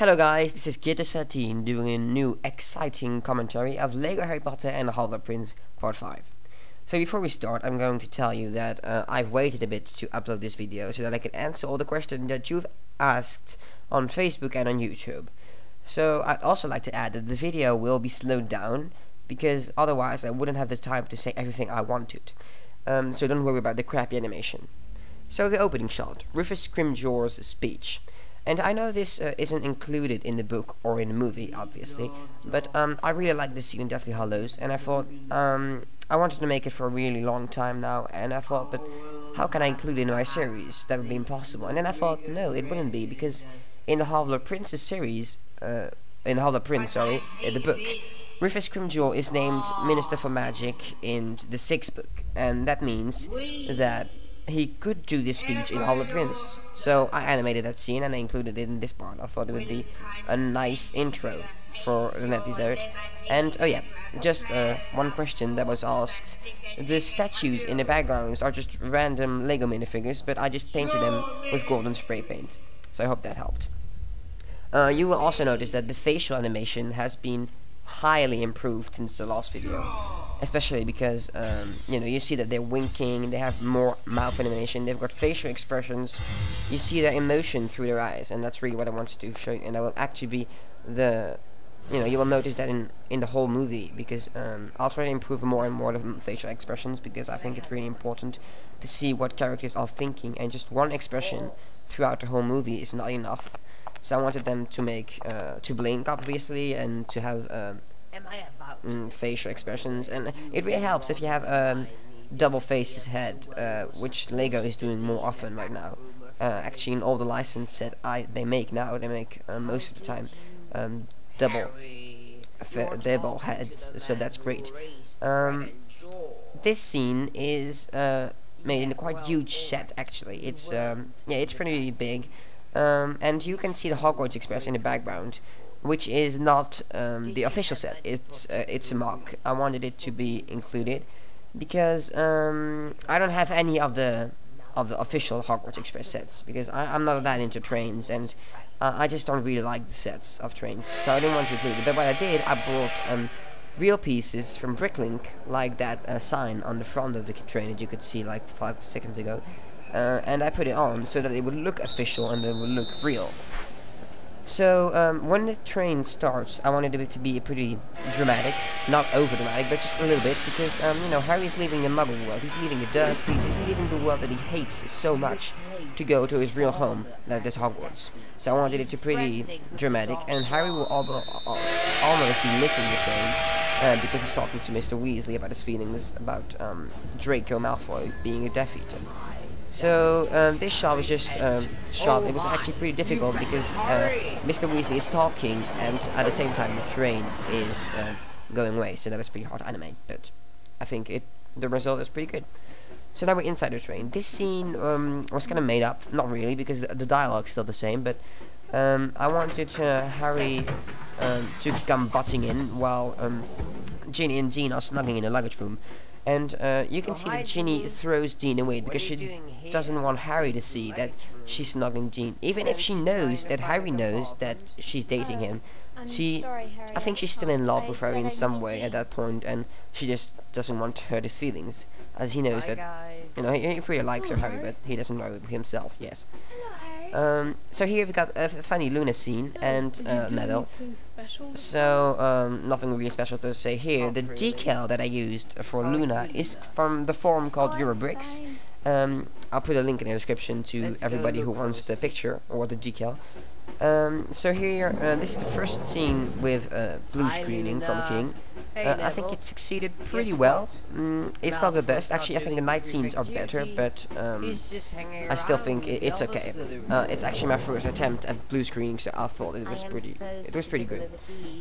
Hello guys, this is Kid13 doing a new exciting commentary of LEGO Harry Potter and the Half-Blood Prince Part 5. So before we start, I'm going to tell you that I've waited a bit to upload this video so that I can answer all the questions that you've asked on Facebook and on YouTube. So I'd also like to add that the video will be slowed down because otherwise I wouldn't have the time to say everything I wanted. So don't worry about the crappy animation. So the opening shot, Rufus Scrimgeour's speech. And I know this isn't included in the book or in the movie, obviously, but I really like this scene in Deathly Hallows, and I thought I wanted to make it for a really long time now, and I thought, but how can I include it in my series? That would be impossible. And then I thought, no, it wouldn't be, because in the Half-Blood Prince's series, in the Half-Blood Prince, sorry, in the book, Rufus Scrimgeour is named Minister for Magic in the 6th book, and that means that he could do this speech in Half-Blood Prince. So I animated that scene and I included it in this part. I thought it would be a nice intro for an episode. And oh yeah, just one question that was asked. The statues in the backgrounds are just random Lego minifigures, but I just painted them with golden spray paint. So I hope that helped. You will also notice that the facial animation has been highly improved since the last video. Especially because, you see that they're winking, they have more mouth animation, they've got facial expressions, you see their emotion through their eyes, and that's really what I wanted to show you, and that will actually be the, you will notice that in the whole movie, because I'll try to improve more and more the facial expressions, because I think it's really important to see what characters are thinking, and just one expression throughout the whole movie is not enough. So I wanted them to make, to blink, obviously, and to have, facial expressions, and it really helps if you have double faces head, which Lego is doing more often right now. Actually, in all the license set they make now, they make most of the time double heads, so that's great. This scene is made in a quite huge set. Actually, it's it's pretty big, and you can see the Hogwarts Express in the background, which is not the official set. It's a mock. I wanted it to be included because I don't have any of the official Hogwarts Express sets, because I'm not that into trains, and I just don't really like the sets of trains, so I didn't want to include it. But what I did, I bought real pieces from Bricklink, like that sign on the front of the train that you could see like 5 seconds ago, and I put it on so that it would look official and it would look real. So when the train starts, I wanted it to be pretty dramatic, not over dramatic, but just a little bit, because Harry's leaving the Muggle world, he's leaving the Dursleys, he's leaving the world that he hates so much to go to his real home, that is Hogwarts. So I wanted it to be pretty dramatic, and Harry will almost be missing the train because he's talking to Mr. Weasley about his feelings about Draco Malfoy being a Death Eater. So this shot was just shot. It was actually pretty difficult because Mr. Weasley is talking, and at the same time the train is going away. So that was pretty hard to animate, but I think the result is pretty good. So now we're inside the train. This scene was kind of made up, not really, because the dialogue's still the same. But I wanted Harry to come butting in while Ginny and Dean are snuggling in the luggage room. And you can see that Ginny throws Dean away because she doesn't want Harry to see that she's snuggling Dean. Even if she knows that Harry knows that she's dating him, I think she's still in love with Harry in some way at that point, and she just doesn't want to hurt his feelings, as he knows that, he pretty likes her, Harry, but he doesn't know it himself yet. So here we've got a funny Luna scene and Neville. So nothing really special to say here. The decal that I used for Luna is from the forum called Eurobricks. I'll put a link in the description to everybody who wants the picture or the decal. So here, this is the first scene with blue screening from King. I think it succeeded pretty well. It's not the best. Actually, I think the night scenes are better, but I still think it's okay. It's actually my first attempt at blue screening, so I thought it was pretty good.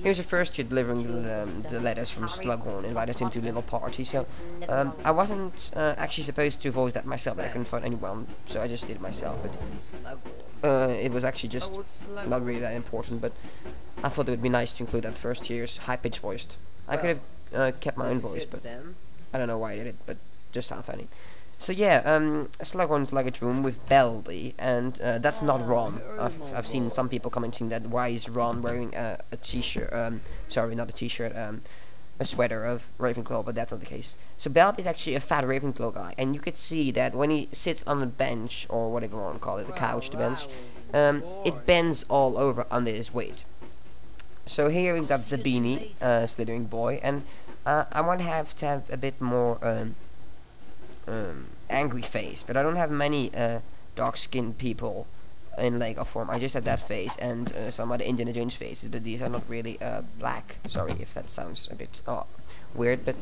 Here's the first year delivering the letters from Slughorn, invited him to a little party. So I wasn't actually supposed to voice that myself, but I couldn't find anyone, so I just did it myself. But it was actually just not really that important, but I thought it would be nice to include that first year's high-pitched voiced. I could have kept my own voice, but I don't know why I did it, but just sound funny. So yeah, Slughorn's luggage room with Belby, and that's not Ron. I've seen some people commenting that why is Ron wearing a t-shirt, sorry, not a t-shirt, a sweater of Ravenclaw, but that's not the case. So Belby is actually a fat Ravenclaw guy, and you could see that when he sits on the bench, or whatever you want to call it, the couch, the bench, it bends all over under his weight. So here we've got Zabini, Slithering boy, and I want to have a bit more angry face, but I don't have many dark-skinned people in Lego form. I just have that face and some other Indiana Jones faces, but these are not really black. Sorry if that sounds a bit weird, but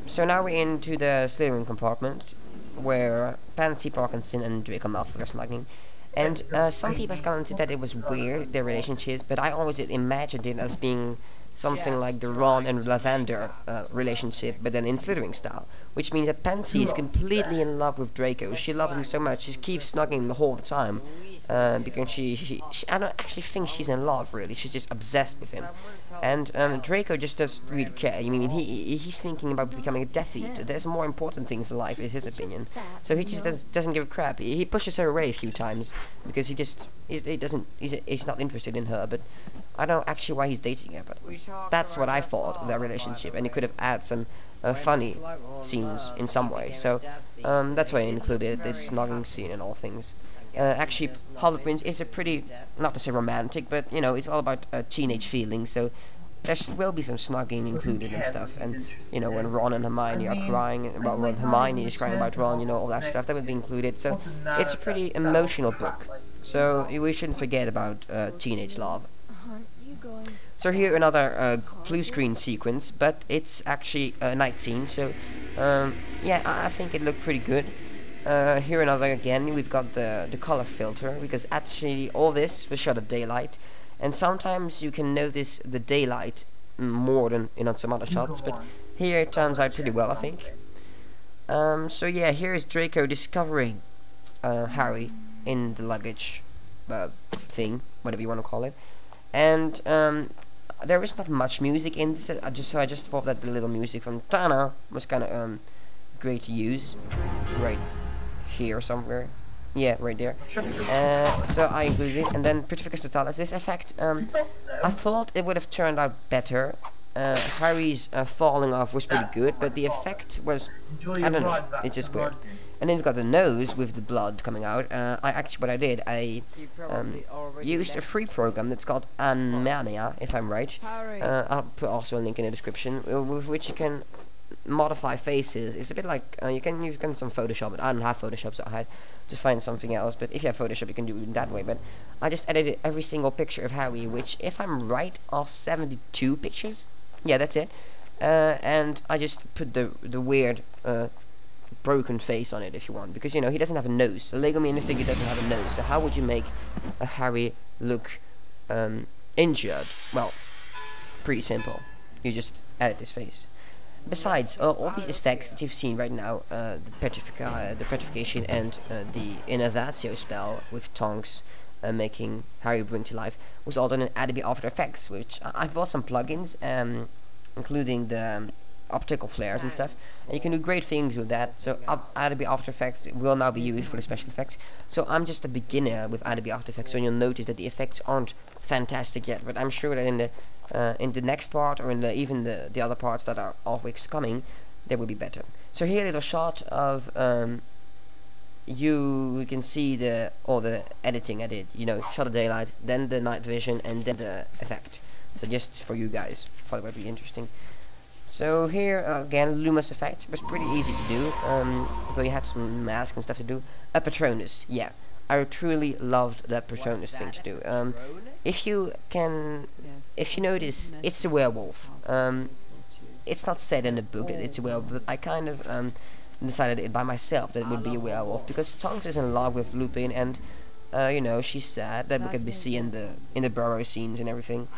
so now we're into the Slytherin compartment where Pansy Parkinson and Draco Malfoy are snuggling. And some people have commented that it was weird, their relationship, but I always imagined it as being something like the Ron and Lavender relationship, but then in Slytherin style, which means that Pansy is completely in love with Draco. She loves him so much, she keeps snuggling the whole time, because she I don't actually think she's in love, really. She's just obsessed with him. And Draco just doesn't really care. I mean, he's thinking about becoming a Death Eater. There's more important things in life, is his opinion. So he just doesn't give a crap. He pushes her away a few times because he's not interested in her. But I don't know actually why he's dating her. But that's what I thought of their relationship, and he could have added some funny scenes in some way. So that's why I included this snogging scene and all things. Actually, Half-Blood Prince is a pretty, not to say romantic, but you know, it's all about teenage feelings. So there will be some snugging included and stuff. And you know, when Ron and Hermione are crying, well, when Hermione is crying about Ron, you know, all that stuff that would be included. So it's a pretty emotional book. So we shouldn't forget about teenage love. So here another blue screen sequence, but it's actually a night scene. So yeah, I think it looked pretty good. Here another again, we've got the color filter, because actually all this was shot at daylight, and sometimes you can notice the daylight more than in some other shots, but here it turns out pretty well, I think. So yeah, here is Draco discovering Harry in the luggage thing, whatever you want to call it, and there is not much music in this. I just thought that the little music from Tana was kind of great to use, right here somewhere, yeah, right there. So I included it, and then Petrificus Totalis. This effect, I thought it would have turned out better. Harry's falling off was pretty good, but the effect was, I don't know, it's just weird. And then we've got the nose with the blood coming out. What I did, I used a free program that's called Anmania, if I'm right. I'll put also a link in the description, with which you can modify faces. It's a bit like you can use some Photoshop, but I don't have Photoshop, so I had to find something else. But if you have Photoshop, you can do it that way. But I just edited every single picture of Harry, which, if I'm right, are 72 pictures. Yeah, that's it. And I just put the weird broken face on it, if you want, because you know he doesn't have a nose. A Lego minifigure doesn't have a nose. So how would you make a Harry look injured? Well, pretty simple. You just edit his face. Besides, all these effects that you've seen right now, the petrification and the Innovatio spell with Tonks making Harry bring to life, was all done in Adobe After Effects, which I've bought some plugins, including the optical flares and stuff, and you can do great things with that. So Adobe After Effects will now be used for the special effects. So I'm just a beginner with Adobe After Effects, so you'll notice that the effects aren't fantastic yet, but I'm sure that in the next part, or in even the other parts that are always coming, they will be better. So here a little shot of you can see all the editing I did. You know, shot of daylight, then the night vision, and then the effect. So just for you guys, thought it would be interesting. So here again, Lumos effect was pretty easy to do, though you had some masks and stuff to do. A Patronus, yeah, I truly loved that Patronus thing to do. If you notice, it's a werewolf. It's not said in the book that it's a werewolf, but I kind of decided it by myself that it would be a werewolf, because Tonks is in love with Lupin, and you know, she's sad. That we can see in the burrow scenes and everything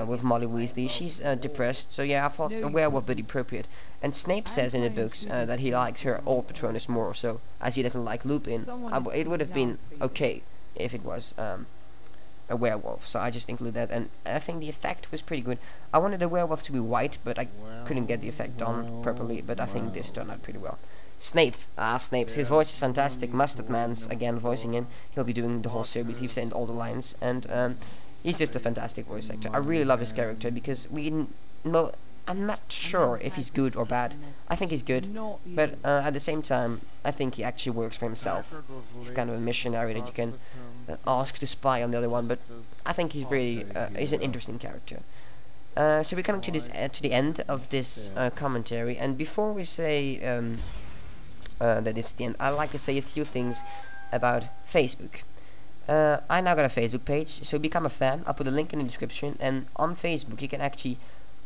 with Molly Weasley. She's depressed, so yeah, I thought a werewolf would be appropriate. And Snape says in the books that he likes her old Patronus more, so as he doesn't like Lupin, it would have been okay if it was a werewolf. So I just include that, and I think the effect was pretty good. I wanted the werewolf to be white, but I couldn't get the effect done properly, but I think this turned out pretty well. Snape. Snape's. His voice is fantastic. Mustard Man's again voicing him. He'll be doing the whole series. He's saying all the lines, and he's just a fantastic voice actor. I really love his character because well, I'm not sure if he's good or bad. I think he's good, but at the same time, I think he actually works for himself. He's kind of a missionary that you can ask to spy on the other one, but I think he's really he's an interesting character. So we're coming to to the end of this commentary, and before we say that this is the end, I'd like to say a few things about Facebook. I now got a Facebook page, so become a fan. I'll put a link in the description, and on Facebook you can actually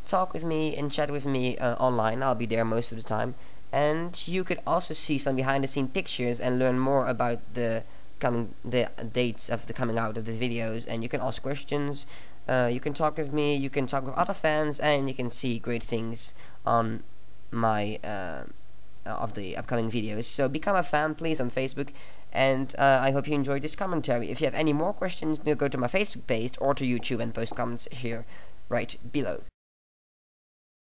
talk with me and chat with me online. I'll be there most of the time, and you could also see some behind-the-scene pictures and learn more about the dates of the coming out of the videos, and you can ask questions. You can talk with me, you can talk with other fans, and you can see great things on my of the upcoming videos. So become a fan, please, on Facebook, and I hope you enjoyed this commentary. If you have any more questions, go to my Facebook page or to YouTube and post comments here right below.